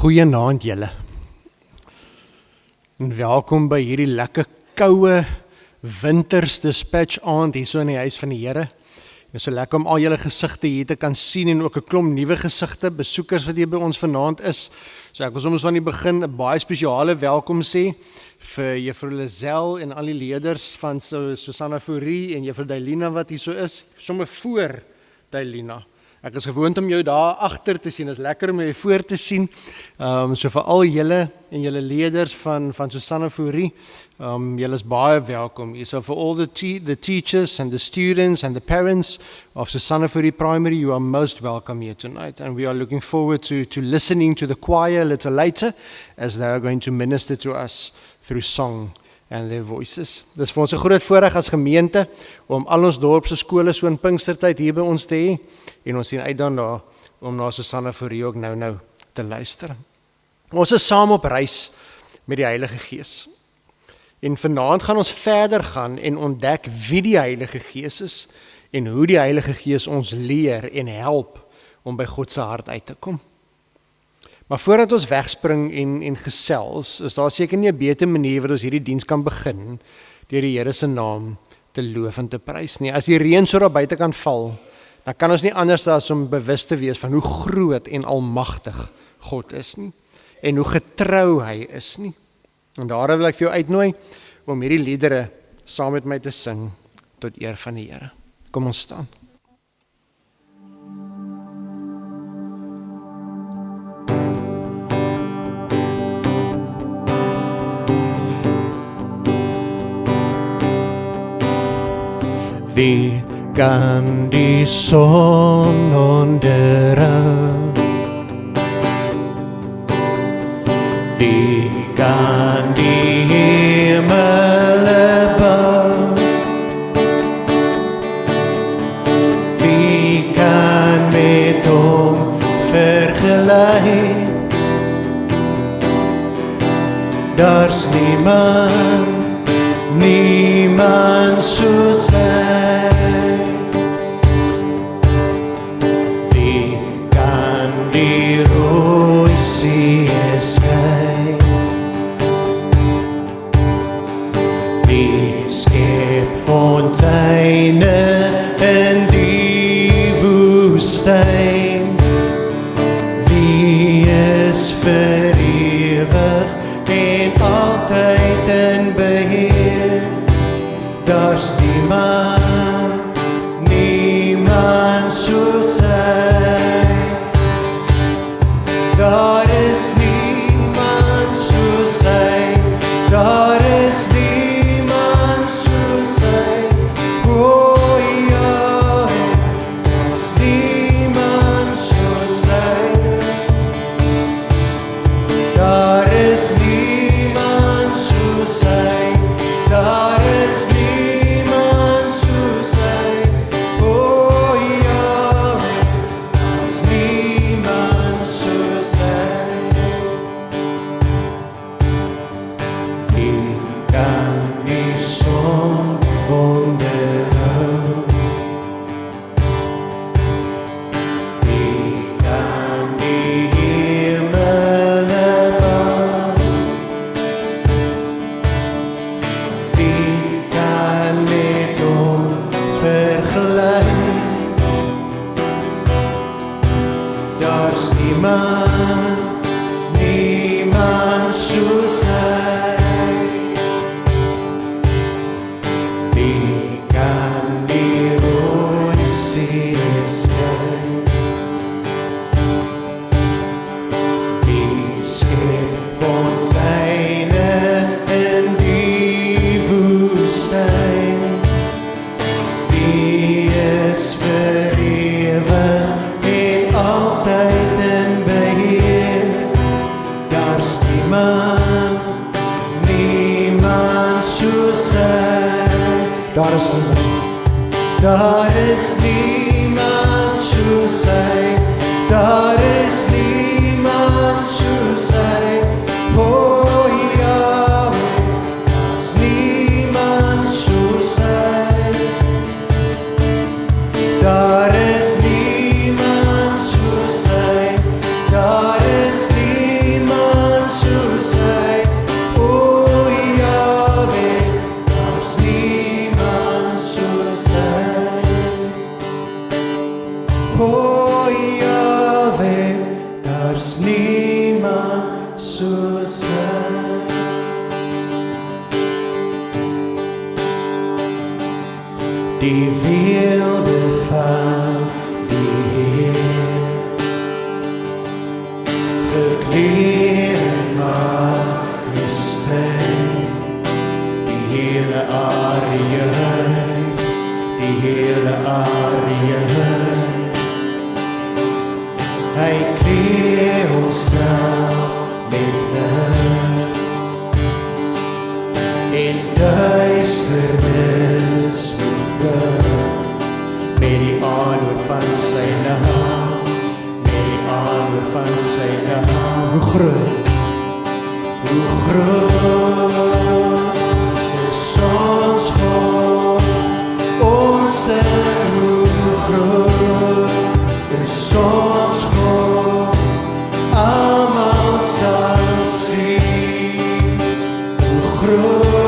Goeienaand julle. En welkom by hierdie lekker koue wintersdispatch aand hier so in die huis van die Here. Dit is so lekker om al julle gesigte hier te kan sien en ook 'n klomp nuwe gesigte, besoekers wat hier by ons vanaand is. So ek wil soms van die begin 'n baie spesiale welkom sê vir Juffrou Lazel en al die leerders van Susanna Fourie en Juffrou Dailina wat hier so is, sommer voor Dailina. Ek is gewoond om jou daar agter te sien, is lekker om jou voor te sien. So vir al julle en julle leerders van Susanna Fourie, julle is baie welkom. So for all the teachers and the students and the parents of Susanna Fourie Primary, you are most welcome here tonight. And we are looking forward to listening to the choir a little later as they are going to minister to us through song and their voices. Dis vir ons 'n groot voorreg as gemeente om al ons dorpse skole so in Pinkstertyd hier by ons te hê. En ons sien uit daarna om na Susanna Fourie ook nou te luister. Ons is saam op reis met die Heilige Gees. En vanaand gaan ons verder gaan en ontdek wie die Heilige Gees is en hoe die Heilige Gees ons leer en help om by God se hart uit te kom. Maar voordat ons wegspring en gesels, is daar seker nie 'n beter manier wat ons hierdie diens kan begin deur die Here se naam te loof en te prys nie. As die reën so daar buite kan val, dan kan ons nie anders as om bewus te wees van hoe groot en almagtig God is nie, en hoe getrou hy is nie. En daarom wil ek vir jou uitnooi om hierdie liedere saam met my te sing tot eer van die Here. Kom ons staan. Wie kan die son onderhou? Wie kan die hemele bou? Wie kan met hom vergelyk? Daar's niemand soos hy. Wie kan die rooi see skei? Wie skep fonteine in die woestyn? Wie is vir ewig en altyd in beheer? Daar's niemand soos hy. Daar is niemand soos hy. Daar is niemand soos hy. O ja, daar's niemand soos hy. Daar is niemand soos hy. Daar is niemand soos hy. O ja, daar's niemand soos hy. Wie kan die son onderhou? Wie kan die hemele bou? Wie kan met hom vergelyk? Daar's niemand soos hy. Wie kan die rooi see skei? Wie skep fonteine in die woestyn? Wie is vir ewig en altyd in beheer? Daar's niemand soos hy. Daar is niemand soos hy. Daar is niemand soos hy. O ja, daar's niemand soos hy. Daar is niemand soos hy. Daar is niemand soos die weelde van die Heer, gekleed in majesteit, die hele aarde juig, die hele aarde juig. Hy kleed onsself met lig, en duisternis met die aanhoor van sy naam, met die aanhoor van sy naam. Hoe groot is ons God, ons Heer, hoe groot is ons God, almal sal sien, hoe groot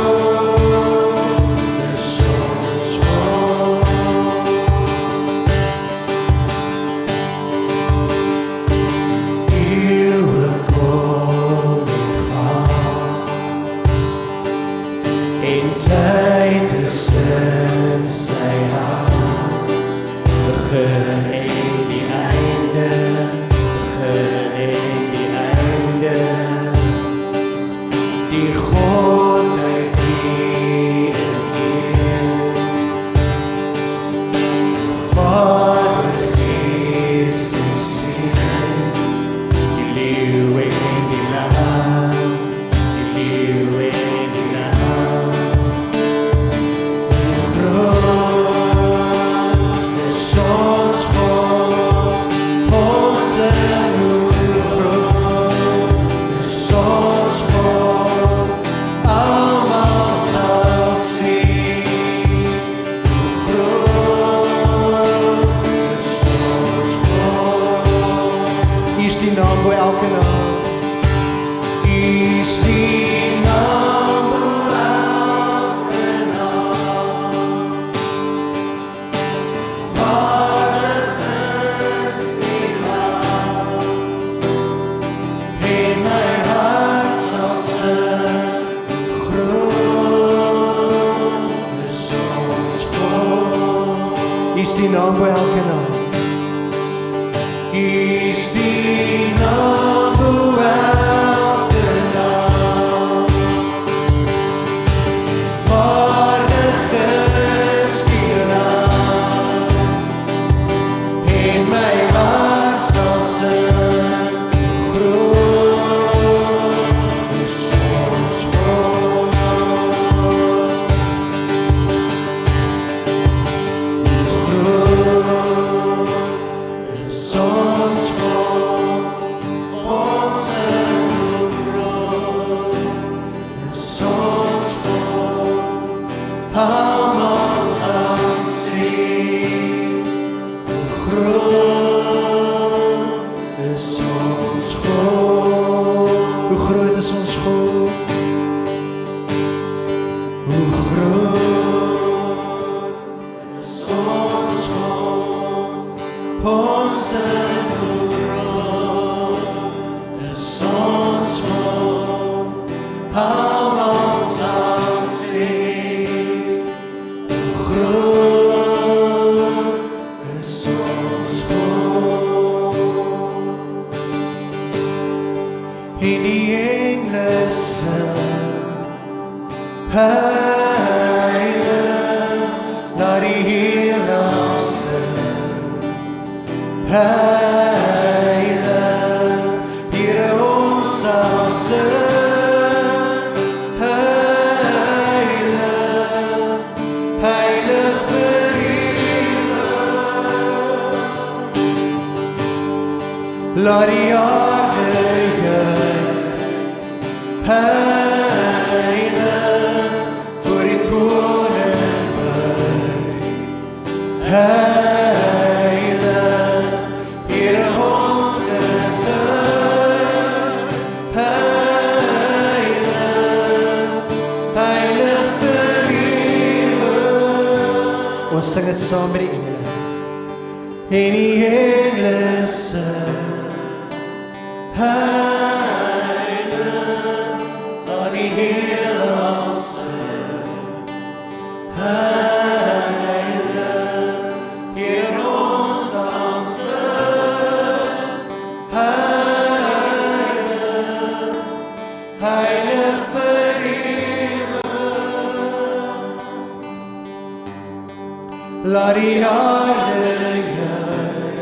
laat die aarde juig, heilig voor die koning buig, heilig, Here ons getuig, heilig, heilig vir ewig. Ons sing het saam met die engele, en die engele sing, heilig, Laat die aarde juig,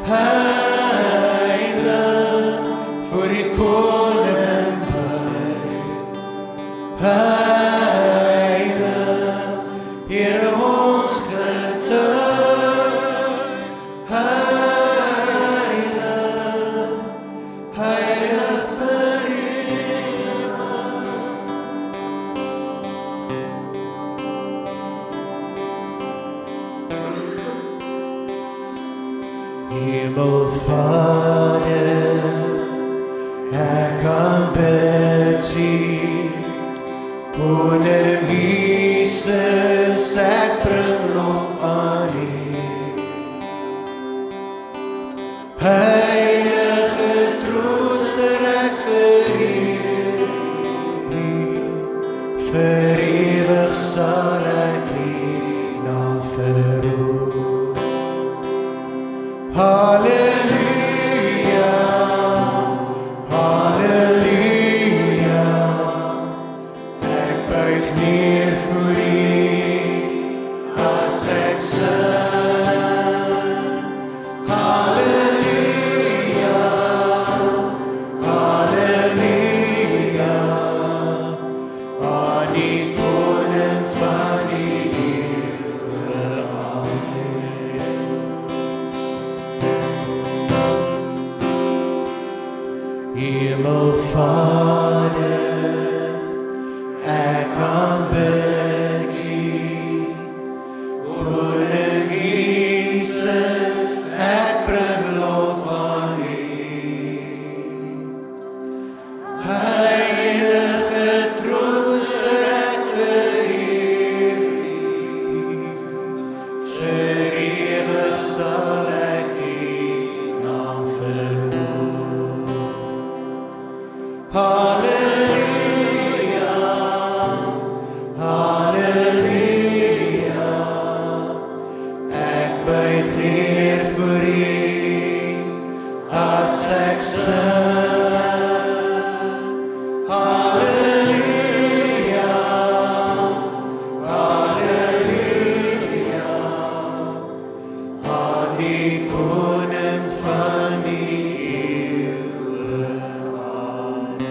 heilig, voor die koning buig, heilig, Here ons getuig, heilig, heilig vir Hemelvader, ek aanbid U, Koning Jesus, ek bring lof aan U. Heilige Trooster, ek vereer U, vir ewig sal ek U naam verhoog. Halleluja, halleluja, ek buig neer voor U, as ek sing. Halleluja, halleluja, aan die koning van die eeuwe, amen. Hemelvader, ek aanbid U, Koning Jesus, ek bring lof aan U. Heilige Trooster, ek vereer U, vir ewig sal ek U naam verhoog. Halleluja, halleluja, ek buig neer voor U, as ek sing. Halleluja, halleluja, aan die koning van die eeuwe, amen.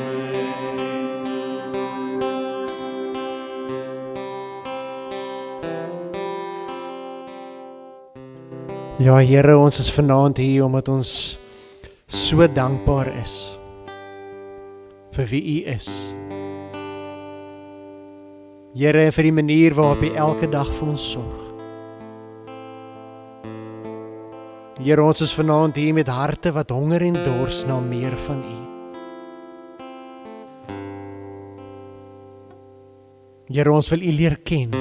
Ja, Here, ons is vanaand hier omdat ons so dankbaar is vir wie U is. Here, vir die manier waarop U elke dag vir ons sorg. Here, ons is vanaand hier met harte wat honger en dors na meer van U. Here, ons wil U leer ken.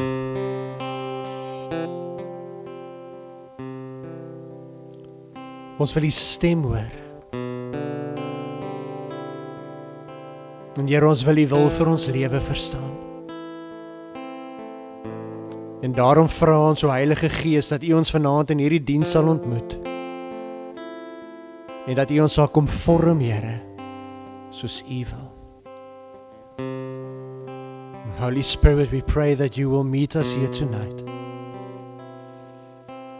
Ons wil U stem hoor. En Here, ons wil U wil vir ons lewe verstaan. En daarom vra ons, o Heilige Gees, dat U ons vanaand in hierdie diens sal ontmoet. En dat U ons sal kom vorm, Here, soos U wil. Holy Spirit, we pray that You will meet us here tonight.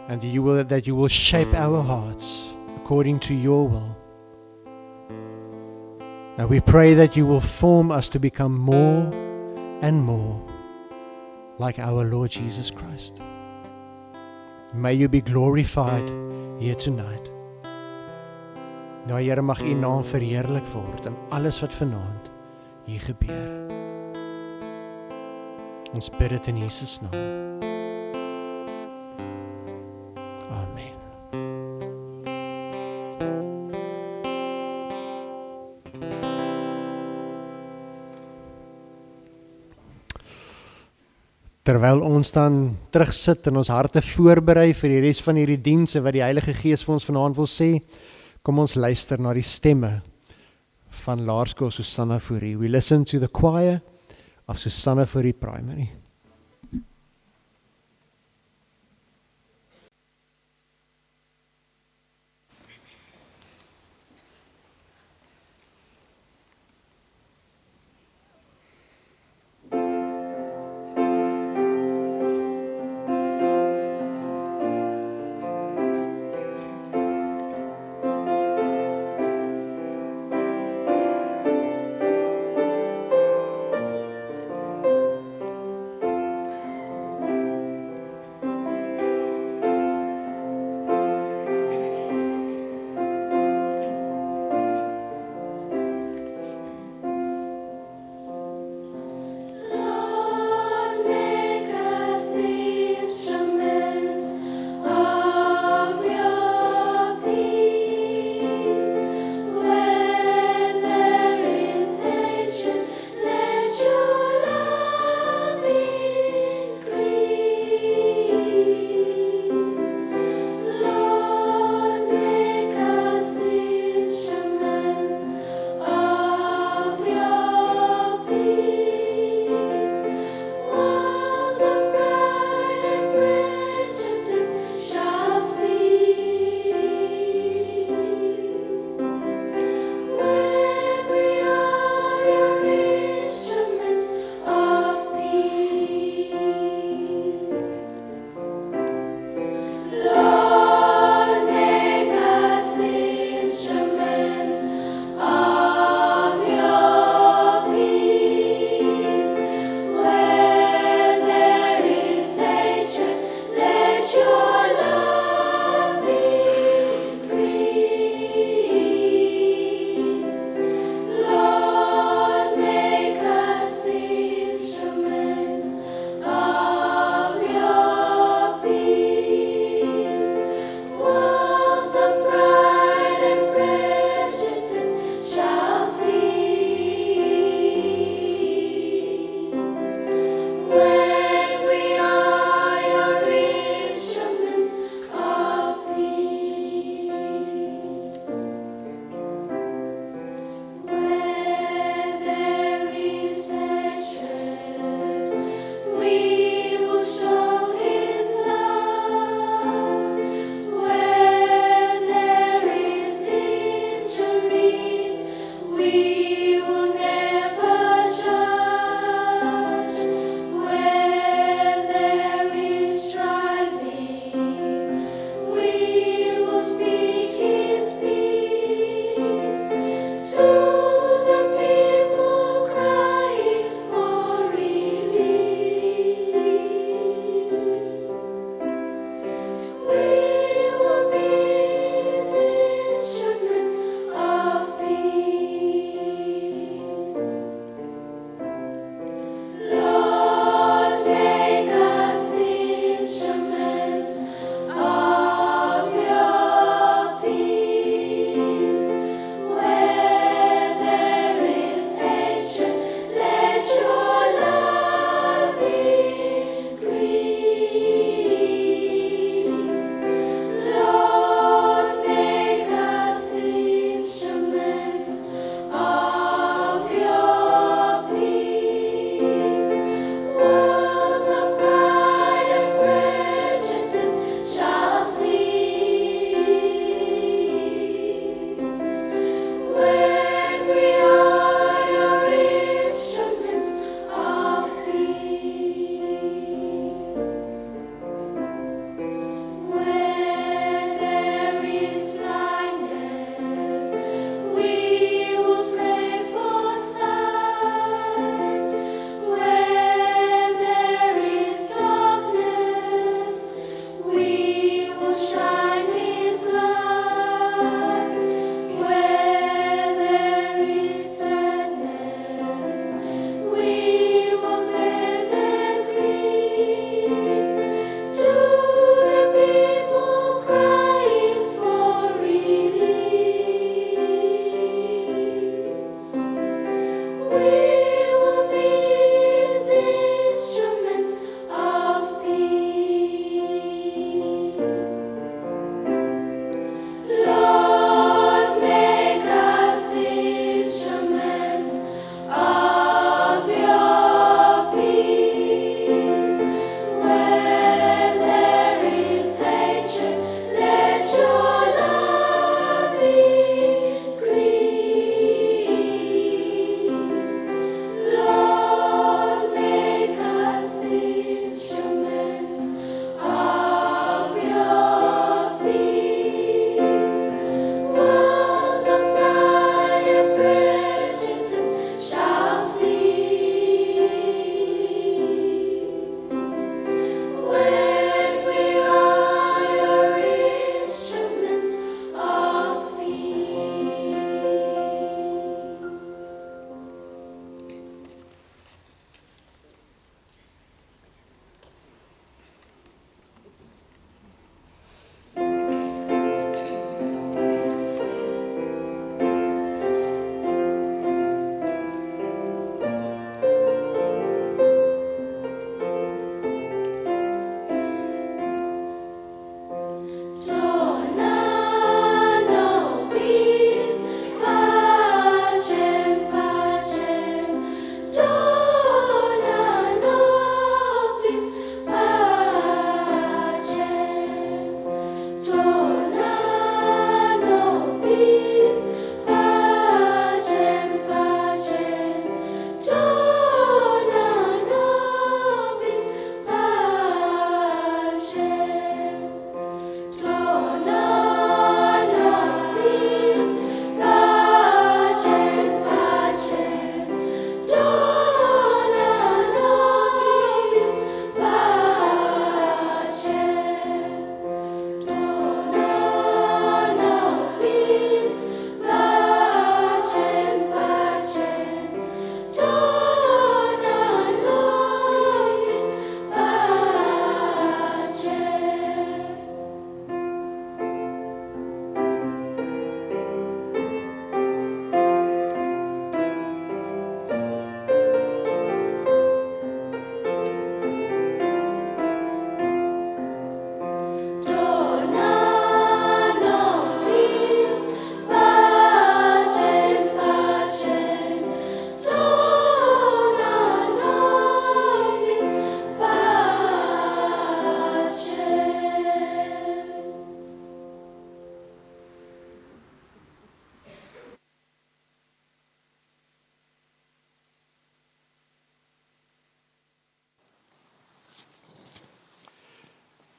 And that you will shape our hearts according to Your will. And we pray that You will form us to become more and more like our Lord Jesus Christ. May You be glorified here tonight. Nou Here, mag U naam verheerlik word in alles wat vanaand hier gebeur. Ons bid dit in Jesus naam. Amen. Terwyl ons dan terugsit en ons harte voorberei vir die res van hierdie diens en wat die Heilige Gees vir ons vanaand wil sê, kom ons luister na die stemme van Laerskool Susanna Fourie. We listen to the choir of Susanna Fourie Primary.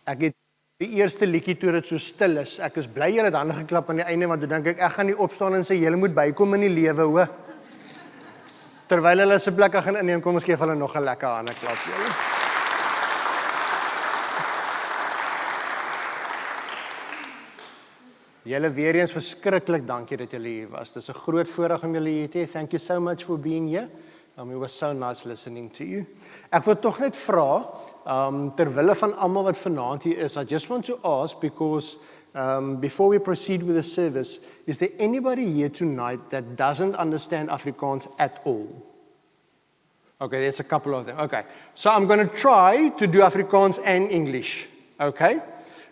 Ek het die eerste liedjie toe dit so stil is. Ek is bly julle het hande geklap aan die einde, want toe dink ek gaan nie opstaan en sê julle moet bykom in die lewe, hoor. Terwyl hulle se plekke gaan inneem, kom ons gee hulle nog 'n lekker hande klap, julle. Julle weer eens verskriklik dankie dat julle hier was. Dis 'n groot voorreg om julle hier te hê. Thank you so much for being here. It was so nice listening to you. Ek wil tog net vra, terwille van almal wat vanaand hier is, I just want to ask, because before we proceed with the service, is there anybody here tonight that doesn't understand Afrikaans at all? Okay, there's a couple of them. Okay, so I'm going to try to do Afrikaans and English. Okay,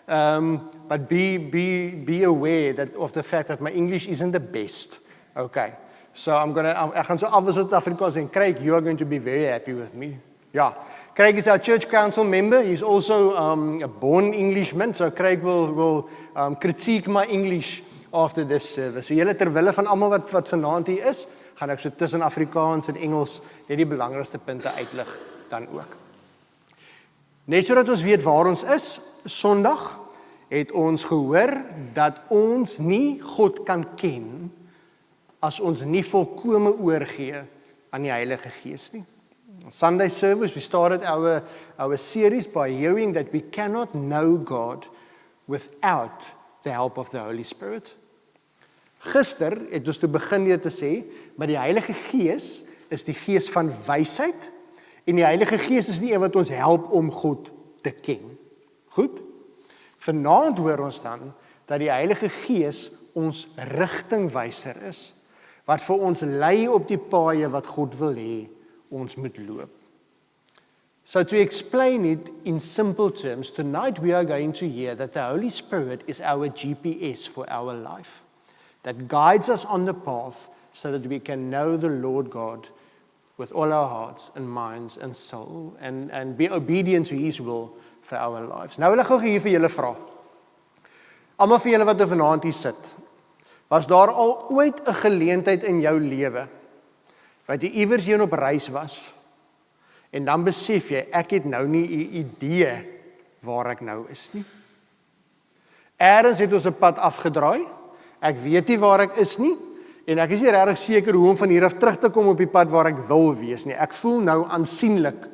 but be aware that of the fact that my English isn't the best. Okay, so ek gaan so afwissel tot Afrikaans en Craig, you are going to be very happy with me. Yeah, Craig is our church council member. He's also a born Englishman, so Craig will critique my English after this service. So julle terwille van almal wat vanaand hier is, gaan ek so tussen Afrikaans en Engels net die belangrikste punte uitlig dan ook. Net sodat ons weet waar ons is, Sondag het ons gehoor dat ons nie God kan ken as ons nie volkome oorgee aan die Heilige Gees nie. Sunday service, we started our series by hearing that we cannot know God without the help of the Holy Spirit. Gister het ons toe begin deur te sê, maar die Heilige Gees is die Gees van wysheid en die Heilige Gees is die een wat ons help om God te ken. Goed? Vanaand hoor ons dan dat die Heilige Gees ons rigtingwyser is, wat vir ons lei op die paaie wat God wil hê ons moet loop. So to explain it in simple terms, tonight we are going to hear that the Holy Spirit is our GPS for our life, that guides us on the path so that we can know the Lord God with all our hearts and minds and soul and be obedient to His will for our lives. Nou wil ek gou hier vir julle vra. Almal vir julle wat vanaand hier sit. Was daar al ooit 'n geleentheid in jou lewe wat jy iewers heen op reis was en dan besef jy ek het nou nie 'n idee waar ek nou is nie. Eers het ons 'n pad afgedraai. Ek weet nie waar ek is nie en ek is nie regtig seker hoe om van hier af terug te kom op die pad waar ek wil wees nie. Ek voel nou aansienlik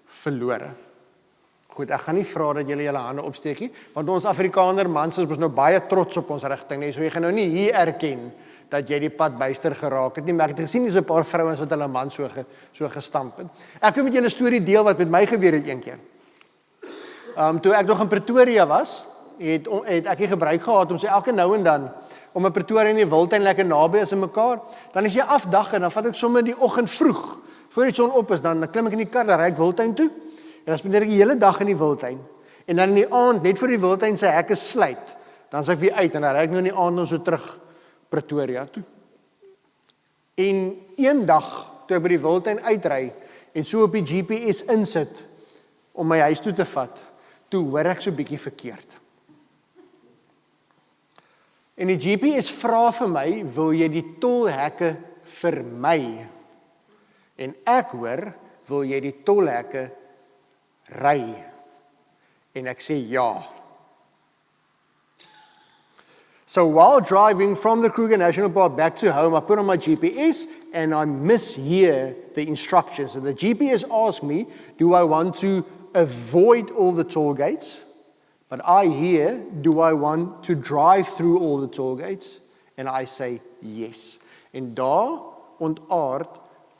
verlore. Goed, ek gaan nie vra dat julle julle hande opsteek nie, want ons Afrikaner mans is nou baie trots op ons rigting nie. So jy gaan nou nie hier erken dat jy die pad byster geraak het nie, maar ek het gesien dis 'n paar vrouens wat hulle man so gestamp het. Ek wil met julle 'n storie deel wat met my gebeur het eendag. Toe ek nog in Pretoria was, het ek hier gebruik gehad om sê elke nou en dan om 'n Pretoria en die Wildtuin lekker naby as in mekaar. Dan is jy afdag en dan vat ek sommer die oggend vroeg voor die son op is, dan klim ek in die kar, dan ry ek Wildtuin toe. En dan spandeer ek die hele dag in die Wildtuin. En dan in die aand net voor die Wildtuin se hekke sluit, dan sê ek weer uit en dan ry ek nou in die aand so terug Pretoria toe. En een dag toe ek by die Wildtuin uitry en so op die GPS insit om my huis toe te vat, toe hoor ek so bietjie verkeerd. En die GPS vra vir my, wil jy die tolhekke vermy? En ek hoor, wil jy die tolhekke ry? En ek sê ja. So while driving from the Kruger National Park back to home, I put on my GPS and I mishear the instructions. And the GPS asks me, do I want to avoid all the toll gates? But I hear, do I want to drive through all the toll gates? And I say yes. En daar ontaard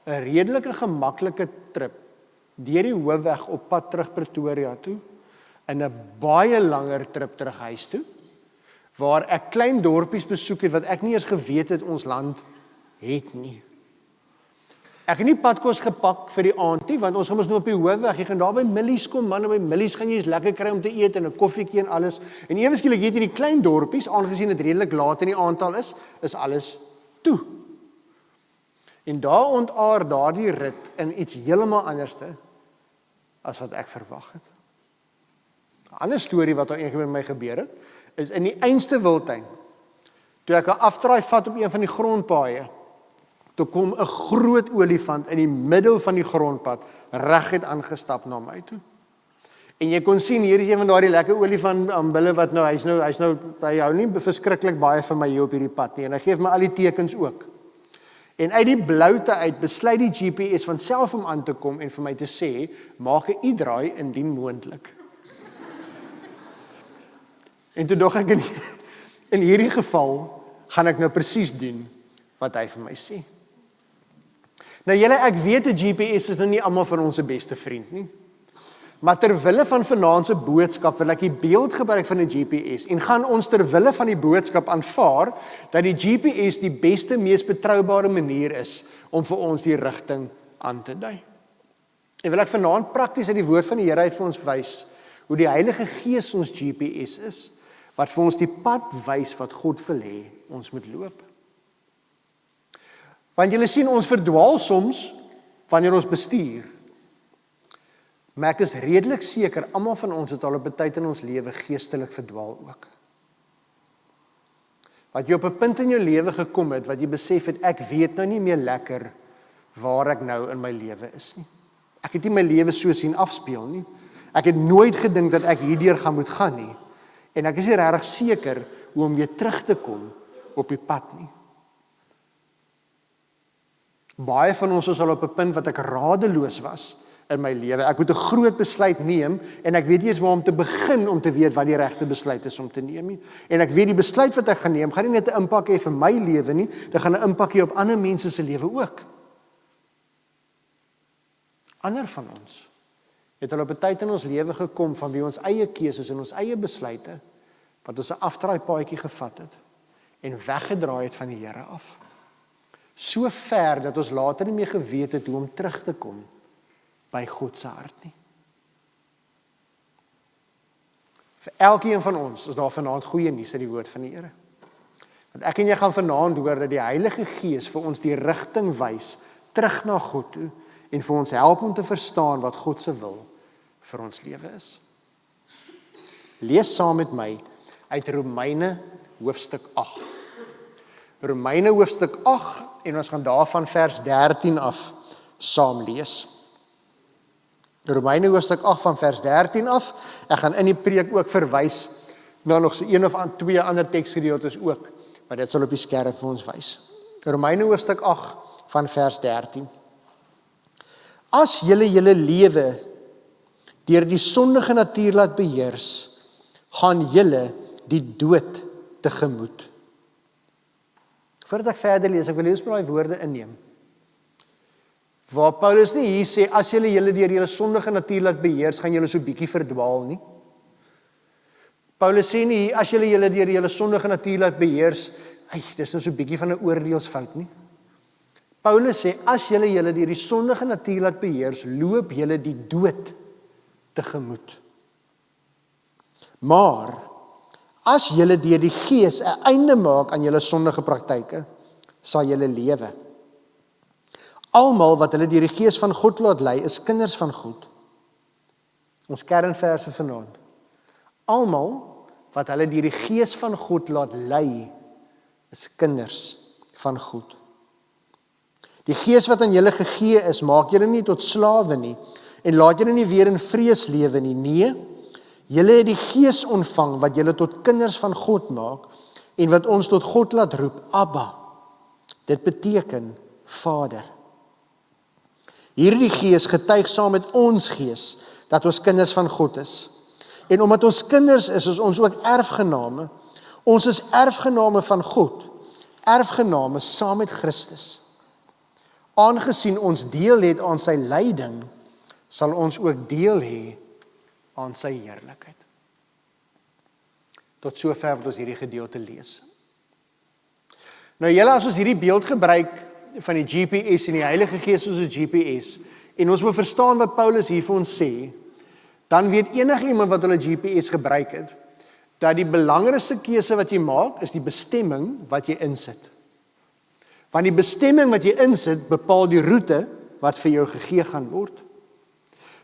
'n redelike gemaklike trip deur die hoofweg op pad terug Pretoria toe en 'n baie langer trip terug huis toe, waar ek klein dorpies besoek het wat ek nie eens geweet het ons land het nie. Ek het nie padkos gepak vir die aand nie, want ons gaan mos nou op die hoofweg, jy gaan daar by Millies kom, man, by Millies gaan jy eens lekker kry om te eet en 'n koffietjie en alles. En ewe skielik hier in die klein dorpies, aangesien dit redelik laat in die aand is alles toe. En daar ontaard daardie rit in iets heeltemal anderste as wat ek verwag het. 'n Ander storie wat al eendag met my gebeur het, is in die einste Wildtuin. Toe ek 'n afdraai vat op een van die grondpaaie, toe kom 'n groot olifant in die middel van die grondpad reguit aangestap na my toe. En jy kon sien, hier is een van daardie lekker olifant ambille wat nou, hy's nou, hy hou nie verskriklik baie van my hier op hierdie pad nie, en hy gee my al die tekens ook. En uit die bloute uit besluit die GPS van self om aan te kom en vir my te sê, maak 'n U-draai indien moontlik. En toe dog ek in hierdie geval, gaan ek nou presies doen wat hy vir my sê. Nou julle, ek weet 'n GPS is nou nie almal van ons se beste vriend nie. Maar terwille van vanaand se boodskap wil ek die beeld gebruik van 'n GPS en gaan ons terwille van die boodskap aanvaar dat die GPS die beste, mees betroubare manier is om vir ons die rigting aan te dui. En wil ek vanaand prakties uit die woord van die Here uit vir ons wys hoe die Heilige Gees ons GPS is, wat vir ons die pad wys wat God wil hê ons moet loop. Want julle sien, ons verdwaal soms wanneer ons bestuur. Maar ek is redelik seker, almal van ons het al op 'n tyd in ons lewe geestelik verdwaal ook. Wat jy op 'n punt in jou lewe gekom het, wat jy besef het, ek weet nou nie meer lekker waar ek nou in my lewe is nie. Ek het nie my lewe so sien afspeel nie. Ek het nooit gedink dat ek hierdeur gaan moet gaan nie. En ek is nie regtig seker hoe om weer terug te kom op die pad nie. Baie van ons is al op 'n punt wat ek radeloos was in my lewe. Ek moet 'n groot besluit neem en ek weet nie eens waar om te begin om te weet wat die regte besluit is om te neem nie. En ek weet die besluit wat ek gaan neem, gaan nie net 'n impak hê vir my lewe nie, dit gaan 'n impak hê op ander mense se lewe ook. Ander van ons het al op 'n tyd in ons lewe gekom van wie ons eie keuses en ons eie besluite, wat ons 'n afdraaipaadjie gevat het en weggedraai het van die Here af. So ver dat ons later nie meer geweet het hoe om terug te kom by God se hart nie. Vir elkeen van ons is daar vanaand goeie nuus uit die woord van die Here. Want ek en jy gaan vanaand hoor dat die Heilige Gees vir ons die rigting wys terug na God toe en vir ons help om te verstaan wat God se wil vir ons lewe is. Lees saam met my uit Romeine hoofstuk 8. Romeine hoofstuk 8 en ons gaan daarvan vers 13 af saam lees. Romeine hoofstuk 8 van vers 13 af. Ek gaan in die preek ook verwys na nog so een of twee ander teksgedeeltes ook, maar dit sal op die skerm vir ons wys. Romeine hoofstuk 8 van vers 13. As julle lewe deur die sondige natuur laat beheers, gaan julle die dood tegemoet. Voordat ek verder lees, ek wil eers maar daai woorde inneem. Waar Paulus nie hier sê, as julle deur julle sondige natuur laat beheers, gaan julle so bietjie verdwaal nie. Paulus sê nie hier, as julle deur julle sondige natuur laat beheers, dis nou so bietjie van 'n oordeelsfout nie. Paulus sê, as julle deur die sondige natuur laat beheers, loop julle die dood tegemoet. Maar, as julle deur die Gees 'n einde maak aan julle sondige praktyke, sal julle lewe. Almal wat hulle deur die Gees van God laat lei, is kinders van God. Ons kernvers vir vanaand. Almal wat hulle deur die Gees van God laat lei, is kinders van God. Die Gees wat aan julle gegee is, maak julle nie tot slawe nie, en laat julle nie weer in vrees lewe nie. Nee, julle het die Gees ontvang wat julle tot kinders van God maak en wat ons tot God laat roep, Abba. Dit beteken Vader. Hierdie Gees getuig saam met ons gees dat ons kinders van God is. En omdat ons kinders is ons ook erfgename. Ons is erfgename van God, erfgename saam met Christus. Aangesien ons deel het aan sy lyding, sal ons ook deel hê aan sy heerlikheid. Tot sover wat ons hierdie gedeelte lees. Nou julle, as ons hierdie beeld gebruik van die GPS en die Heilige Gees soos 'n GPS, en ons moet verstaan wat Paulus hier vir ons sê, dan weet enige iemand wat hulle GPS gebruik het, dat die belangrikste keuse wat jy maak, is die bestemming wat jy insit. Want die bestemming wat jy insit, bepaal die roete wat vir jou gegee gaan word.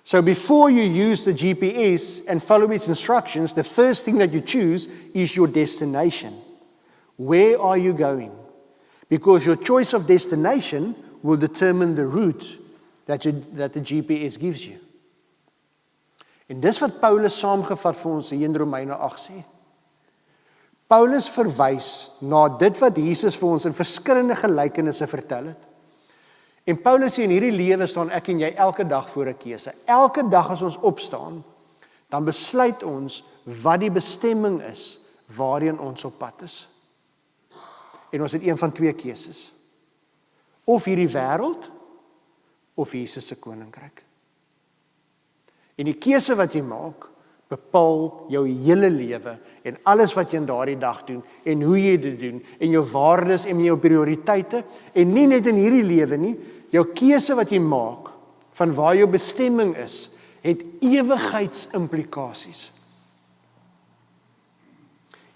So before you use the GPS and follow its instructions, the first thing that you choose is your destination. Where are you going? Because your choice of destination will determine the route that the GPS gives you. En dis wat Paulus saamgevat vir ons hier in Romeine 8 sê. Paulus verwys na dit wat Jesus vir ons in verskillende gelykenisse vertel het. En Paulus sê in hierdie lewe staan ek en jy elke dag voor 'n keuse. Elke dag as ons opstaan, dan besluit ons wat die bestemming is waarheen ons op pad is. En ons het een van twee keuses. Of hierdie wêreld, of Jesus se koninkryk. En die keuse wat jy maak, bepaal jou hele lewe en alles wat jy in daardie dag doen en hoe jy dit doen en jou waardes en jou prioriteite en nie net in hierdie lewe nie, jou keuse wat jy maak van waar jou bestemming is, het ewigheidsimplikasies.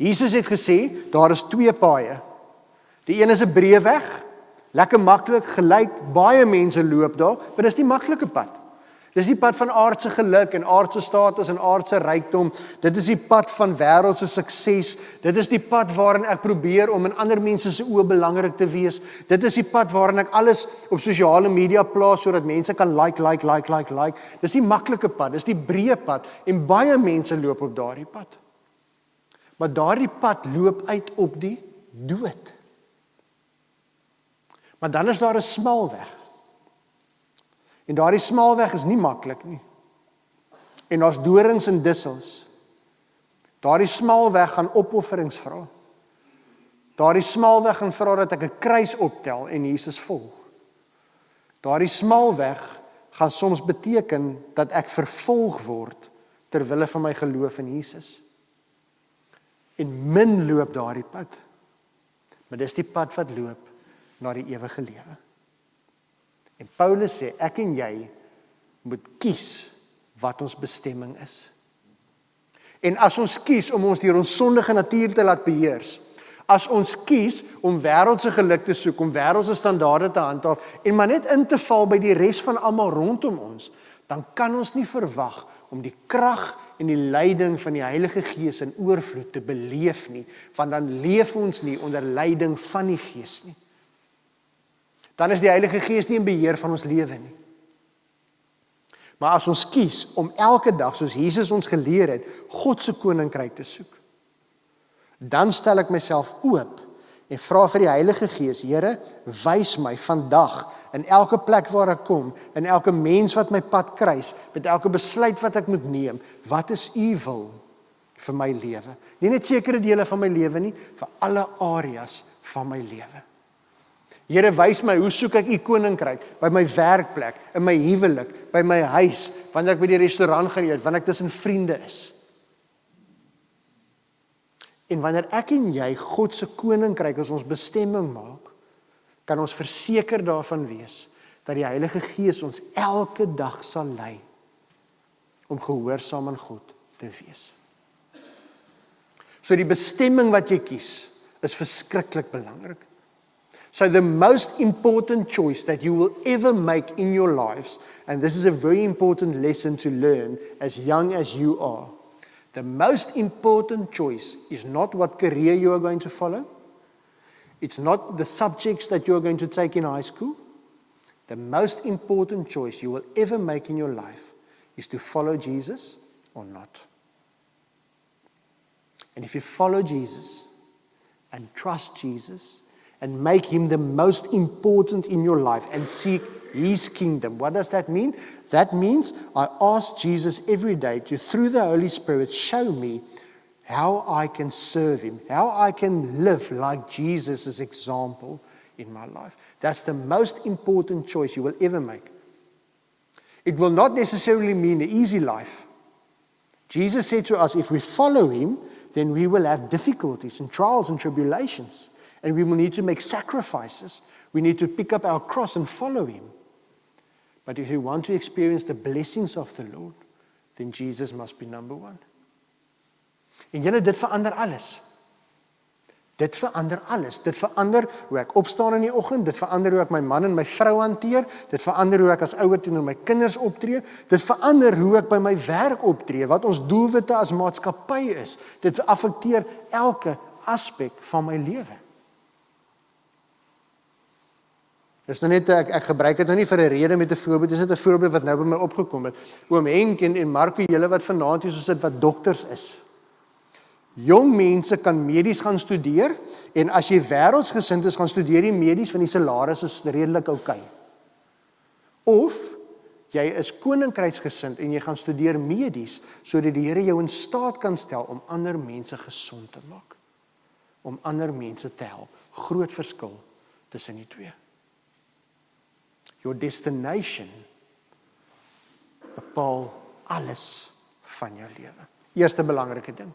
Jesus het gesê, daar is twee paaie. Die een is 'n breë weg, lekker maklik, gelyk, baie mense loop daar, maar dis die maklike pad. Dis die pad van aardse geluk en aardse status en aardse rykdom. Dit is die pad van wêreldse sukses. Dit is die pad waarin ek probeer om in ander mense se oë belangrik te wees. Dit is die pad waarin ek alles op sosiale media plaas sodat mense kan like. Dis die maklike pad, dis die breë pad en baie mense loop op daardie pad. Maar daardie pad loop uit op die dood. Maar dan is daar 'n smal weg. En daardie smal weg is nie maklik nie. En daar's dorings en dussels. Daardie smal weg gaan opofferings vra. Daardie smal weg gaan vra dat ek 'n kruis optel en Jesus volg. Daardie smal weg gaan soms beteken dat ek vervolg word ter wille van my geloof in Jesus. En min loop daardie pad. Maar dis die pad wat loop na die ewige lewe. En Paulus sê, ek en jy moet kies wat ons bestemming is. En as ons kies om ons deur ons sondige natuur te laat beheers, as ons kies om wêreldse geluk te soek, om wêreldse standaarde te handhaaf, en maar net in te val by die res van almal rondom ons, dan kan ons nie verwag om die krag en die leiding van die Heilige Gees in oorvloed te beleef nie, want dan leef ons nie onder leiding van die Gees nie. Dan is die Heilige Gees nie in beheer van ons lewe nie. Maar as ons kies om elke dag, soos Jesus ons geleer het, God se koninkryk te soek, dan stel ek myself oop en vra vir die Heilige Gees, Here, wys my vandag, in elke plek waar ek kom, in elke mens wat my pad kruis, met elke besluit wat ek moet neem, wat is U wil vir my lewe? Nie net sekere dele van my lewe nie, vir alle areas van my lewe. Here, wys my, hoe soek ek U koninkryk? By my werkplek, in my huwelik, by my huis, wanneer ek by die restaurant gaan eet, wanneer ek tussen vriende is. En wanneer ek en jy God se koninkryk as ons bestemming maak, kan ons verseker daarvan wees, dat die Heilige Gees ons elke dag sal lei, om gehoorsaam aan God te wees. So die bestemming wat jy kies, is verskriklik belangrik. So the most important choice that you will ever make in your lives, and this is a very important lesson to learn as young as you are, the most important choice is not what career you are going to follow. It's not the subjects that you are going to take in high school. The most important choice you will ever make in your life is to follow Jesus or not. And if you follow Jesus and trust Jesus and make Him the most important in your life and seek His kingdom, what does that mean? That means I ask Jesus every day to, through the Holy Spirit, show me how I can serve Him, how I can live like Jesus' example in my life. That's the most important choice you will ever make. It will not necessarily mean an easy life. Jesus said to us, if we follow Him, then we will have difficulties and trials and tribulations. And we will need to make sacrifices. We need to pick up our cross and follow Him. But if we want to experience the blessings of the Lord, then Jesus must be number one. En julle, dit verander alles. Dit verander alles. Dit verander hoe ek opstaan in die oggend, dit verander hoe ek my man en my vrou hanteer, dit verander hoe ek as ouer teenoor my kinders optree, dit verander hoe ek by my werk optree, wat ons doelwitte as maatskappy is. Dit affekteer elke aspek van my lewe. Dis nou net, ek gebruik dit nou nie vir 'n rede met 'n voorbeeld, dis net 'n voorbeeld wat nou by my opgekom het. Oom Henk en Marco, julle wat vanaand hier so sit wat dokters is. Jong mense kan medies gaan studeer, en as jy wêreldsgesind is, gaan studeer jy medies, want die salaris is redelik oukei. Of jy is koninkryksgesind en jy gaan studeer medies, sodat die Here jou in staat kan stel om ander mense gesond te maak. Om ander mense te help. Groot verskil tussen die twee. Your destination bepaal alles van jou lewe. Eerste belangrike ding.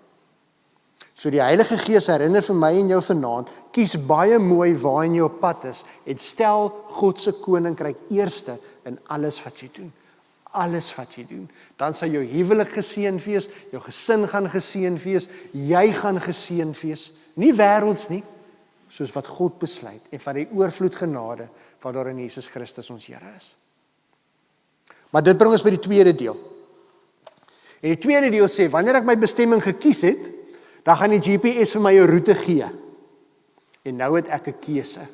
So die Heilige Gees herinner vir my en jou vanaand, kies baie mooi waar in jou pad is, en stel God se koninkryk eerste in alles wat jy doen. Alles wat jy doen. Dan sal jou huwelik geseën wees, jou gesin gaan geseën wees, jy gaan geseën wees, nie wêrelds nie, soos wat God besluit, en van die oorvloed genade, wat daar in Jesus Christus ons Here is. Maar dit bring ons by die tweede deel. En die tweede deel sê, wanneer ek my bestemming gekies het, dan gaan die GPS vir my 'n roete gee. En nou het ek 'n keuse.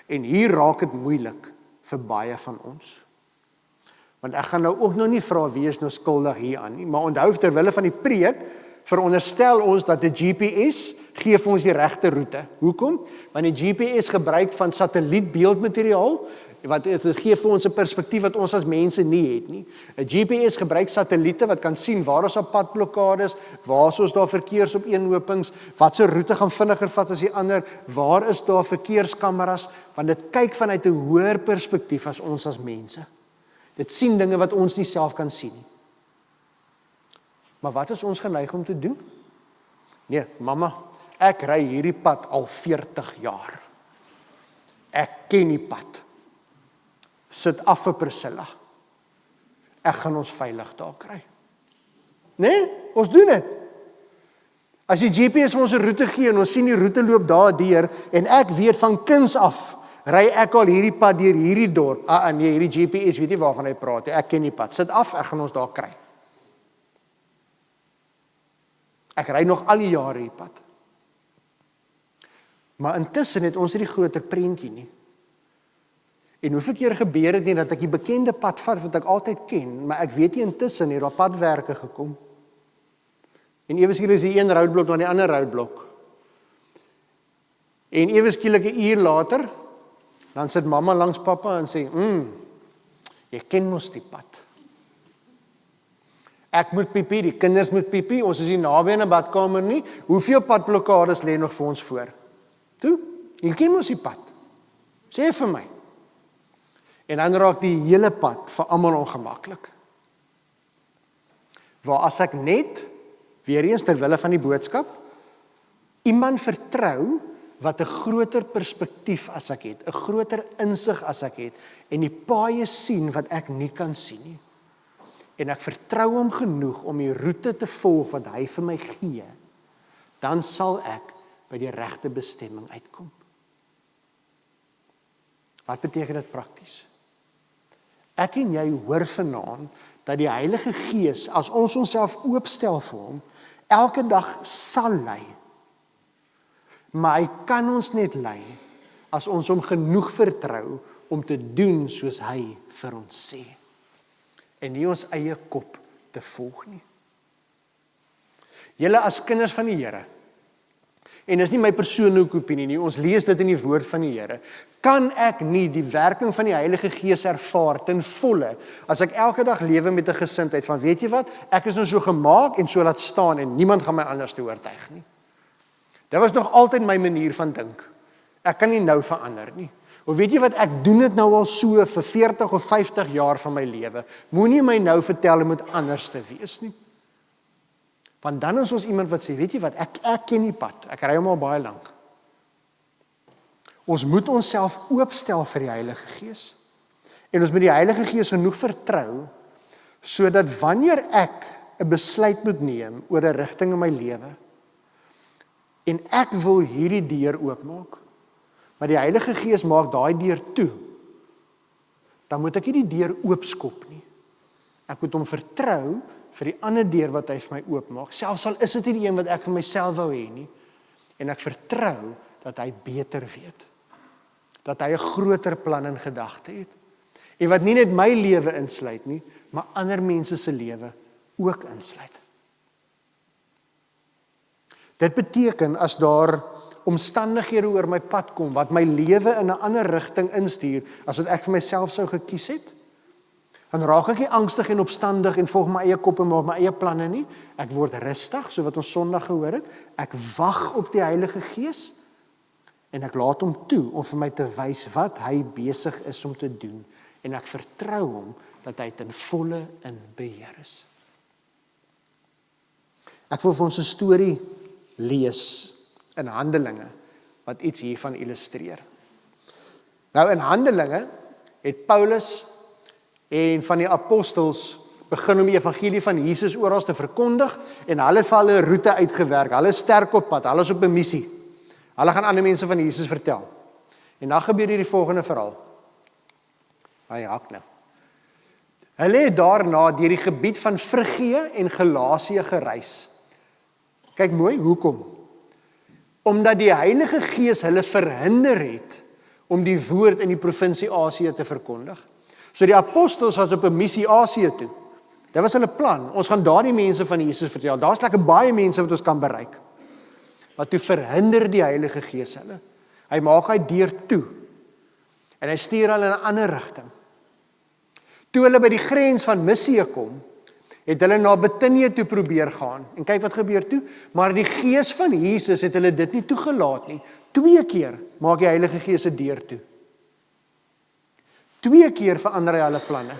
En hier raak dit moeilik vir baie van ons. Want ek gaan nou ook nog nie vra wie is nou skuldig hieraan nie, maar onthou terwille van die preek, veronderstel ons dat die GPS gee vir ons die regte roete. Hoekom? Want die GPS gebruik van satellietbeeldmateriaal, wat dit gee vir ons 'n perspektief wat ons as mense nie het nie. 'n GPS gebruik satelliete wat kan sien waar is daar padblokkades, waar is daar verkeersopeenhopings, wat se roete gaan vinniger vat as die ander, waar is daar verkeerskameras, want dit kyk vanuit 'n hoër perspektief as ons as mense. Dit sien dinge wat ons nie self kan sien nie. Maar wat is ons geneig om te doen? Nee, mamma, ek ry hierdie pad al 40 jaar. Ek ken die pad. Sit af vir Priscilla. Ek gaan ons veilig daar kry. Nee, ons doen dit. As die GPS vir ons 'n roete gee en ons sien die roete loop daar deur en ek weet van kinds af, ry ek al hierdie pad deur hierdie dorp. Nee, hierdie GPS weet nie waarvan hy praat nie. Ek ken die pad. Sit af, ek gaan ons daar kry. Ek ry nog al die jare die pad. Maar intussen het ons nie die groter prentjie nie. En hoeveel keer gebeur dit nie dat ek die bekende pad vat wat ek altyd ken, maar ek weet nie intussen het daar padwerke gekom. En ewe skielik is die een roadblok na die ander roadblok. En ewe skielik 'n uur later, dan sit mamma langs pappa en sê, jy ken mos die pad. Ek moet piepie, die kinders moet piepie, ons is nie naby in 'n badkamer nie. Hoeveel padblokkades lê nog vir ons voor? Toe, jy ken mos die pad. Sê vir my. En dan raak die hele pad vir almal ongemaklik. Waar as ek net, weer eens terwille van die boodskap, iemand vertrou wat 'n groter perspektief as ek het, 'n groter insig as ek het, en die paaie sien wat ek nie kan sien nie. En ek vertrou hom genoeg om die roete te volg wat hy vir my gee, dan sal ek by die regte bestemming uitkom. Wat beteken dit prakties? Ek en jy hoor vanaand dat die Heilige Gees, as ons onsself oopstel vir hom, elke dag sal lei. Maar hy kan ons net lei as ons hom genoeg vertrou om te doen soos hy vir ons sê. En nie ons eie kop te volg nie. Julle as kinders van die Here, en dis nie my persoonlike opinie nie, ons lees dit in die woord van die Here, kan ek nie die werking van die Heilige Gees ervaar ten volle, as ek elke dag lewe met 'n gesindheid van, weet jy wat, ek is nou so gemaak en so laat staan en niemand gaan my anders te oortuig nie. Dit was nog altyd my manier van dink. Ek kan nie nou verander nie. Of weet jy wat, ek doen dit nou al so vir 40 of 50 jaar van my lewe. Moenie my nou vertel, het moet anders te wees nie. Want dan is ons iemand wat sê, weet jy wat, ek ken die pad, ek ry hom al baie lank. Ons moet onsself oopstel vir die Heilige Gees. En ons moet die Heilige Gees genoeg vertrou, sodat wanneer ek 'n besluit moet neem oor 'n rigting in my lewe, en ek wil hierdie deur oopmaak, maar die Heilige Gees maak daai deur toe, dan moet ek nie die deur oopskop nie. Ek moet hom vertrou vir die ander deur wat hy vir my oopmaak, selfs al is dit nie die een wat ek vir myself wou hê nie, en ek vertrou dat hy beter weet. dat hy 'n groter plan in gedagte het. En wat nie net my lewe insluit nie, maar ander mense se lewe ook insluit. Dit beteken as daar omstandighede oor my pad kom wat my lewe in 'n ander rigting instuur as wat ek vir myself sou gekies het, dan raak ek nie angstig en opstandig en volg my eie kop en maak my eie planne nie. Ek word rustig, so wat ons Sondag gehoor het. Ek wag op die Heilige Gees en ek laat hom toe om vir my te wys wat hy besig is om te doen. En ek vertrou hom dat hy ten volle in beheer is. Ek wil vir ons 'n storie lees in Handelinge wat iets hiervan illustreer. Nou in Handelinge het Paulus en van die apostels begin om die evangelie van Jesus oral te verkondig en hulle het vir hulle 'n roete uitgewerk. Hulle is sterk op pad, hulle is op 'n missie. Hulle gaan ander mense van Jesus vertel. En dan gebeur hier die volgende verhaal. Hy hak nou. Hulle het daarna deur die gebied van Frigië en Galasië gereis. Kyk mooi, hoekom? Omdat die Heilige Gees hulle verhinder het om die woord in die provinsie Asië te verkondig. So die apostels was op 'n missie Asië toe. Dit was hulle plan. Ons gaan daardie mense van Jesus vertel. Daar's lekker baie mense wat ons kan bereik. Maar toe verhinder die Heilige Gees hulle. Hy maak hy deur toe. En hy stuur hulle in 'n ander rigting. Toe hulle by die grens van Misië kom, het hulle na Bitinie toe probeer gaan. En kyk wat gebeur toe. Maar die Gees van Jesus het hulle dit nie toegelaat nie. 2 keer maak die Heilige Gees se deur toe. 2 keer verander hy hulle planne.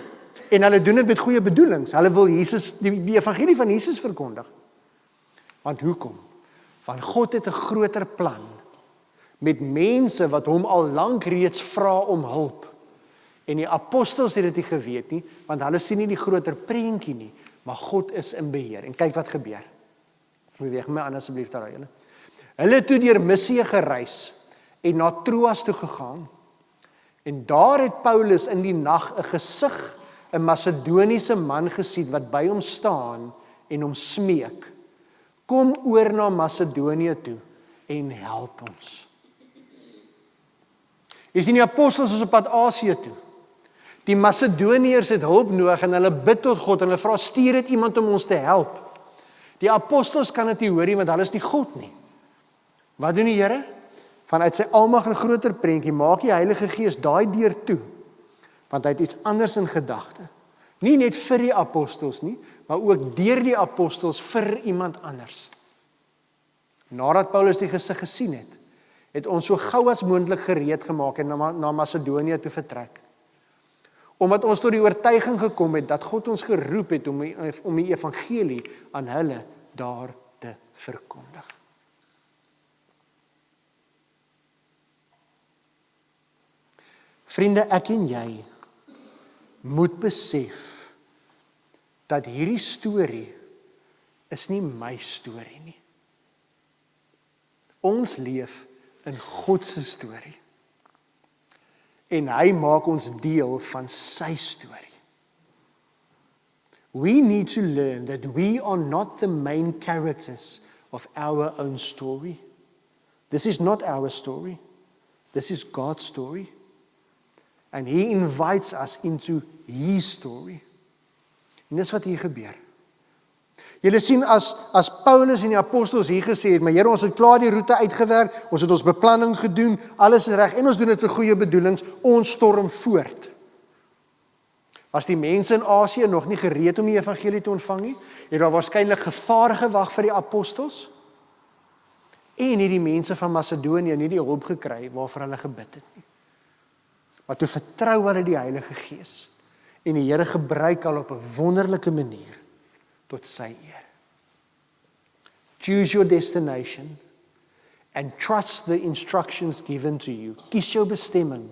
En hulle doen dit met goeie bedoelings. Hulle wil Jesus, die evangelie van Jesus verkondig. Want hoekom? Want God het 'n groter plan met mense wat hom al lank reeds vra om hulp. En die apostels het dit nie geweet nie, want hulle sien nie die groter prentjie nie, maar God is in beheer. En kyk wat gebeur. Beweeg my aan asseblief daar julle. Hulle het toe deur Misië gereis en na Troas toe gegaan. En daar het Paulus in die nag 'n gesig, 'n Macedoniese man gesien wat by hom staan en hom smeek: "Kom oor na Macedonië toe en help ons." Jy sien die apostels is op pad Asië toe. Die Macedoniërs het hulp nodig en hulle bid tot God en hulle vra: "Stuur dit iemand om ons te help." Die apostels kan dit nie hoor nie, want hulle is nie God nie. Wat doen die Here? Vanuit sy almag en groter prentjie maak die Heilige Gees daai deur toe, want hy het iets anders in gedagte. Nie net vir die apostels nie, maar ook deur die apostels vir iemand anders. Nadat Paulus die gesig gesien het, het ons so gou as moontlik gereed gemaak en na Macedonië toe vertrek. Omdat ons tot die oortuiging gekom het dat God ons geroep het om die evangelie aan hulle daar te verkondig. Vriende, ek en jy moet besef dat hierdie storie is nie my storie nie. Ons leef in God se storie. En hy maak ons deel van sy storie. We need to learn that we are not the main characters of our own story. This is not our story. This is God's story. And he invites us into his story. En dis wat hier gebeur. Julle sien as Paulus en die apostels hier gesê het, maar Here, ons het klaar die roete uitgewerk, ons het ons beplanning gedoen, alles is reg en ons doen dit vir goeie bedoelings, ons storm voort. Was die mense in Asië nog nie gereed om die evangelie te ontvang nie? Het daar waarskynlik gevaar gewag vir die apostels? En het die mense van Macedonië nie die hulp gekry waarvoor hulle gebid het nie? Maar toe vertrou hulle die Heilige Gees en die Here gebruik hulle op 'n wonderlike manier tot sy eer. Choose your destination and trust the instructions given to you. Kies jou bestemming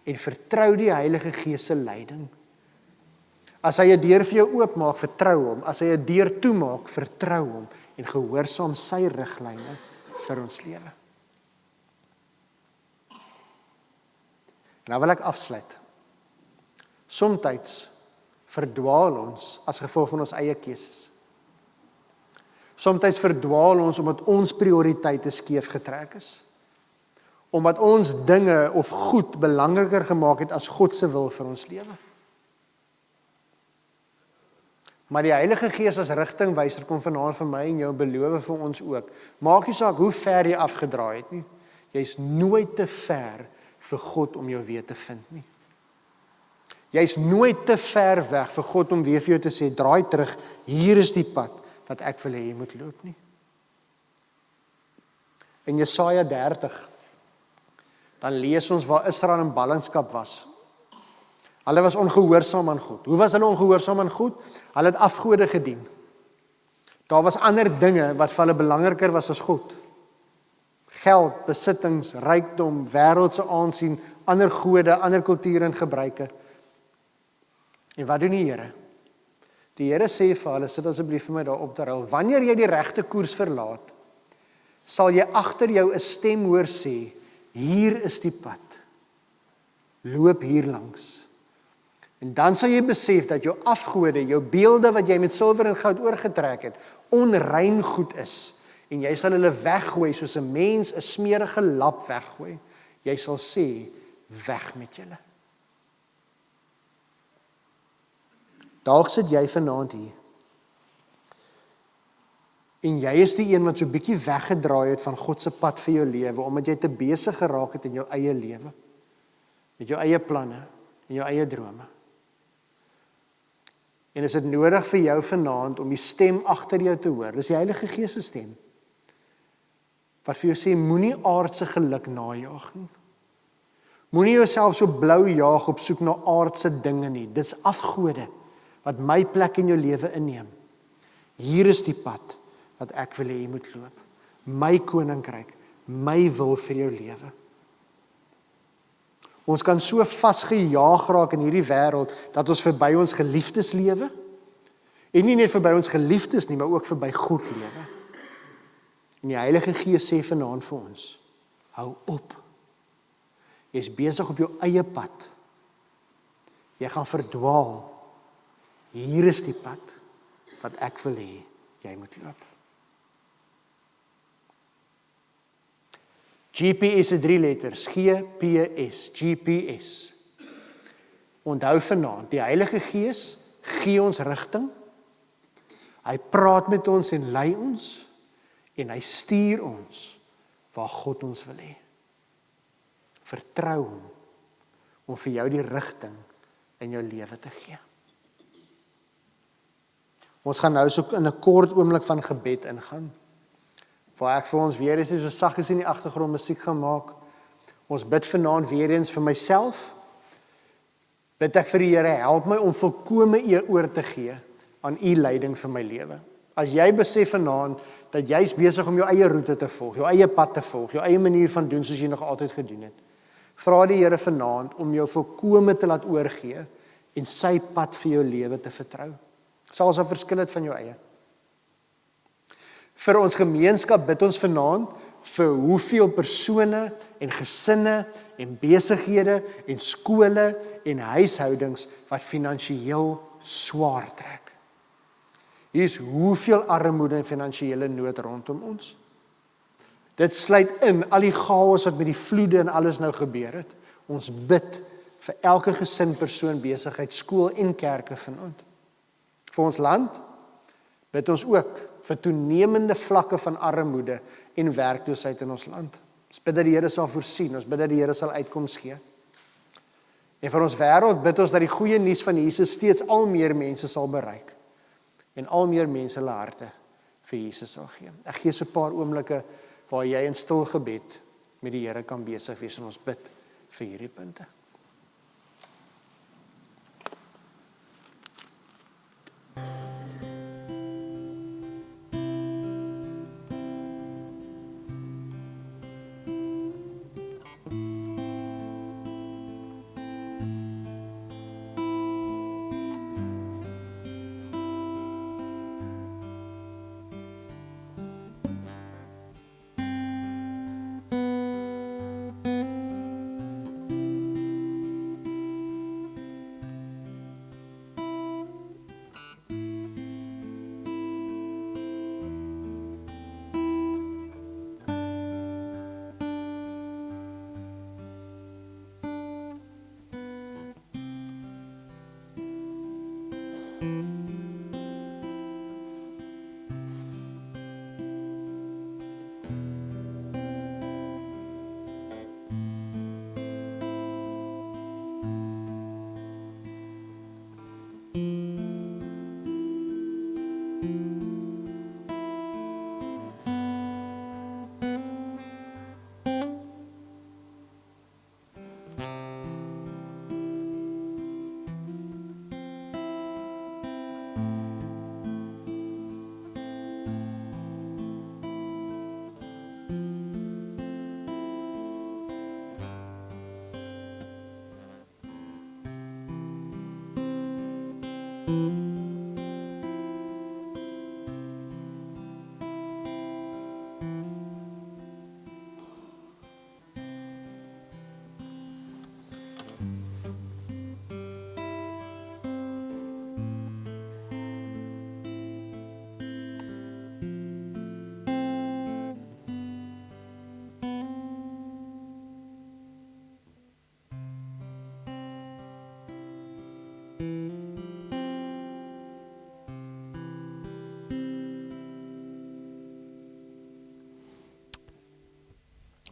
en vertrou die Heilige Gees se leiding. As hy 'n deur vir jou oopmaak, vertrou hom. As hy 'n deur toemaak, vertrou hom en gehoorsaam sy riglyne vir ons lewe. Nou wil ek afsluit. Somtyds verdwaal ons as gevolg van ons eie keuses. Somtyds verdwaal ons omdat ons prioriteite skeef getrek is. omdat ons dinge of goed belangriker gemaak het as God se wil vir ons lewe. Maar die Heilige Gees as rigtingwyser kom vanaand vir my en jou beloof vir ons ook. Maak nie saak hoe ver jy afgedraai het nie. Jy's nooit te ver vir God om jou weer te vind nie. Jy's nooit te ver weg vir God om weer vir jou te sê, draai terug, hier is die pad wat ek wil hê jy moet loop nie. In Jesaja 30, dan lees ons waar Israel in ballingskap was. Hulle was ongehoorsaam aan God. Hoe was hulle ongehoorsaam aan God? Hulle het afgode gedien. Daar was ander dinge wat vir hulle belangriker was as God. Geld, besittings, rykdom, wêreldse aansien, ander gode, ander kulture en gebruike. En wat doen die Here? Die Here sê vir hulle, sit asseblief vir my daar op te rol. Wanneer jy die regte koers verlaat, sal jy agter jou 'n stem hoor sê, hier is die pad. Loop hier langs. En dan sal jy besef dat jou afgode, jou beelde wat jy met silwer en goud oorgetrek het, onrein goed is. En jy sal hulle weggooi soos 'n mens 'n smerige lap weggooi. Jy sal sê, weg met julle. Dalk sit jy vanaand hier. En jy is die een wat so bietjie weggedraai het van God se pad vir jou lewe, omdat jy te besig geraak het in jou eie lewe, met jou eie planne en jou eie drome. En is dit nodig vir jou vanaand om die stem agter jou te hoor? Dis die Heilige Gees se stem. Wat vir jou sê, moenie aardse geluk najag nie. Moenie jouself so blou jaag op soek na aardse dinge nie. Dis afgode wat my plek in jou lewe inneem. Hier is die pad wat ek wil hê jy moet loop. My koninkryk, my wil vir jou lewe. Ons kan so vasgejaag raak in hierdie wêreld dat ons verby ons geliefdes lewe. En nie net verby ons geliefdes nie, maar ook verby God lewe. En die Heilige Gees sê vanaand vir ons, hou op. Jy is besig op jou eie pad. Jy gaan verdwaal. Hier is die pad wat ek wil hê jy moet loop. GPS is 3 letters, GPS, GPS. Onthou vanaand, die Heilige Gees gee ons rigting. Hy praat met ons en lei ons en hy stuur ons waar God ons wil hê. Vertrou hom om vir jou die rigting in jou lewe te gee. Ons gaan nou so in 'n kort oomblik van gebed ingaan, waar ek vir ons weer eens so saggies in die agtergrond musiek gaan maak. Ons bid vanaand weer eens vir myself. Bid ek vir die Here, help my om volkome eer oor te gee aan u leiding vir my lewe. As jy besef vanaand dat jy is besig om jou eie roete te volg, jou eie pad te volg, jou eie manier van doen soos jy nog altyd gedoen het, vra die Here vanaand om jou volkome te laat oorgee en sy pad vir jou lewe te vertrou. Sal 'n verskil het van jou eie. Vir ons gemeenskap bid ons vanaand vir hoeveel persone en gesinne en besighede en skole en huishoudings wat finansiëel swaar trek. Hier is hoeveel armoede en finansiële nood rondom ons. Dit sluit in al die chaos wat met die vloede en alles nou gebeur het. Ons bid vir elke gesin, persoon, besigheid, skool en kerke vanaand. Vir ons land bid ons ook vir toenemende vlakke van armoede en werkloosheid in ons land. Ons bid dat die Here sal voorsien, ons bid dat die Here sal uitkoms gee. En vir ons wêreld bid ons dat die goeie nuus van Jesus steeds al meer mense sal bereik en al meer mense hulle harte vir Jesus sal gee. Ek gee so 'n paar oomblikke waar jy in stil gebed met die Here kan besig wees en ons bid vir hierdie punte.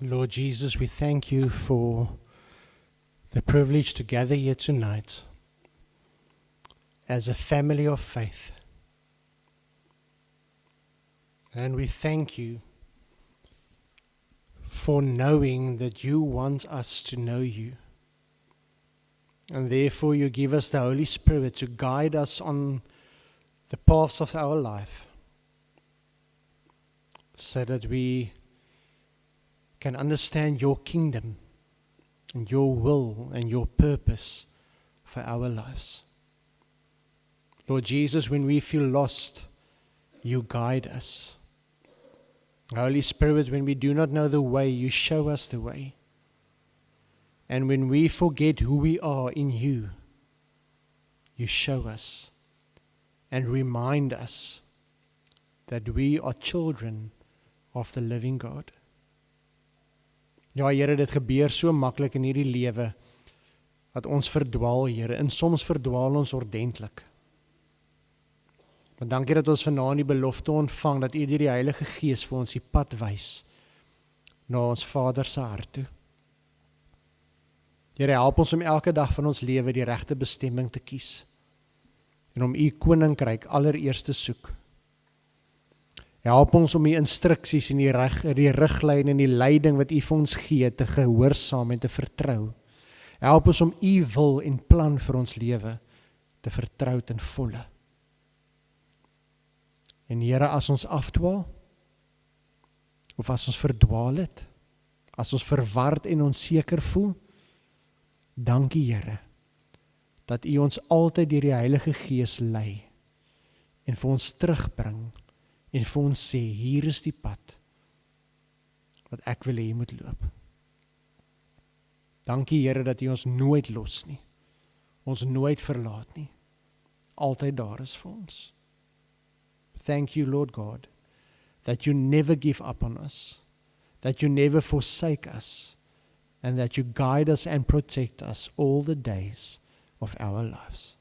Lord Jesus, we thank you for the privilege to gather here tonight as a family of faith. And we thank you for knowing that you want us to know you. And therefore you give us the Holy Spirit to guide us on the paths of our life, so that we can understand your kingdom and your will and your purpose for our lives. Lord Jesus, when we feel lost, you guide us. Holy Spirit, when we do not know the way, you show us the way. And when we forget who we are in you, you show us and remind us that we are children of the living God. Ja, Here, dit gebeur so maklik in hierdie lewe, dat ons verdwaal, Here, en soms verdwaal ons ordentlik. Maar dankie dat ons vanaand die belofte ontvang, dat U deur die Heilige Gees vir ons die pad wys, na ons Vader se hart toe. Here, help ons om elke dag van ons lewe die regte bestemming te kies, en om U koninkryk allereerst te soek. Help ons om die instruksies en die riglyn en die leiding wat U vir ons gee te gehoorsaam en te vertrou. Help ons om U wil en plan vir ons lewe te vertrou ten volle. En Here, as ons afdwaal, of as ons verdwaal het, as ons verward en onseker voel, dankie Here, dat U ons altyd deur die Heilige Gees lei, en vir ons terugbring, en vir ons sê, hier is die pad, wat ek wil hê jy moet loop. Dankie Here, dat U ons nooit los nie, ons nooit verlaat nie, altyd daar is vir ons. Thank you, Lord God, that you never give up on us, that you never forsake us, and that you guide us and protect us all the days of our lives.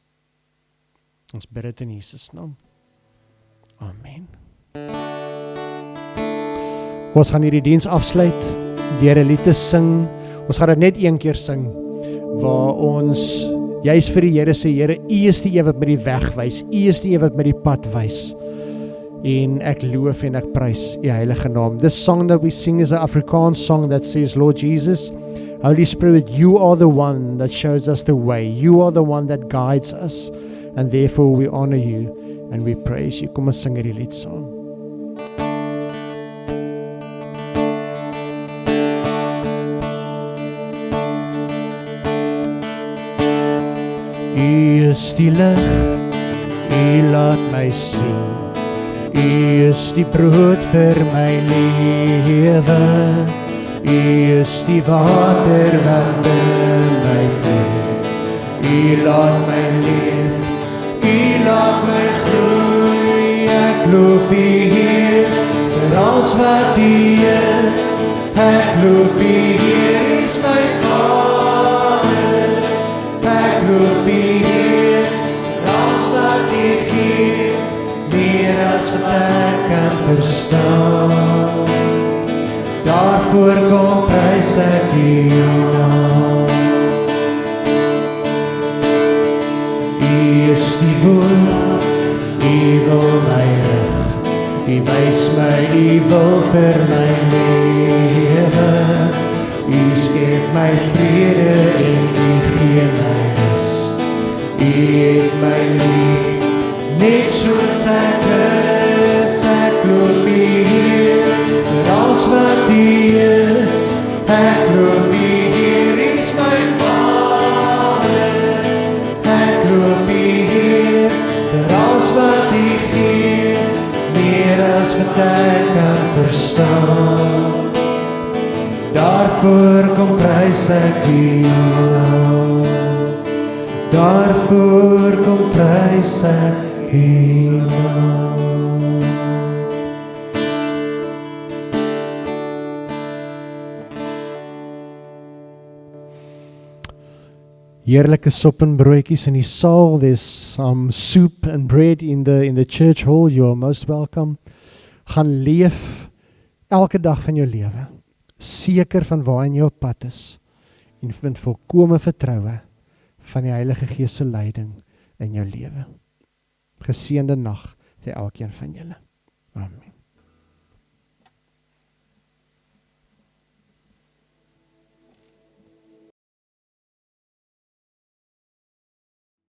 Ons bid dit in Jesus naam. Amen. Ons gaan hierdie diens afsluit deur 'n lied te sing. Ons gaan dit net een keer sing, waar ons juis vir die Here sê, Here, U is die een wat my die weg wys, U is die een wat my die pad wys. En ek loof en ek prys U heilige naam. This song that we sing is an Afrikaans song that says, Lord Jesus, Holy Spirit, you are the one that shows us the way. You are the one that guides us. And therefore we honor you and we praise you. Kom ons sing hierdie lied saam. U is die lig, U laat my sien. U is die brood vir my lewe. U is die water wat in my vloei. U laat my leef, U laat my groei. Ek loof U Heer vir alles wat U is. Ek loof U Heer, U is my Vader. Ek loof U Heer vir alles wat U gee, meer as wat ek kan verstaan. Daarvoor kom prys ek U naam. U is die woord, U wil my rig. U wys my U wil vir my lewe. U skep my vrede en U gee my rus. U het my lief, net soos ek is. Ek loof U Heer vir alles wat U is. Ek loof U Heer, U is my Vader. Ek loof U Heer vir alles wat U gee, meer as wat ek kan verstaan. Daarvoor kom prys ek U naam. Daarvoor kom prys ek U naam. Heerlike sop en broodjies in die saal. There's some soup and bread in the church hall. You are most welcome. Gaan leef elke dag van jou lewe seker van waarheen jy op pad is, en vind volkome vertroue van die Heilige Gees se leiding in jou lewe. Geseënde nag vir elkeen van julle. Amen.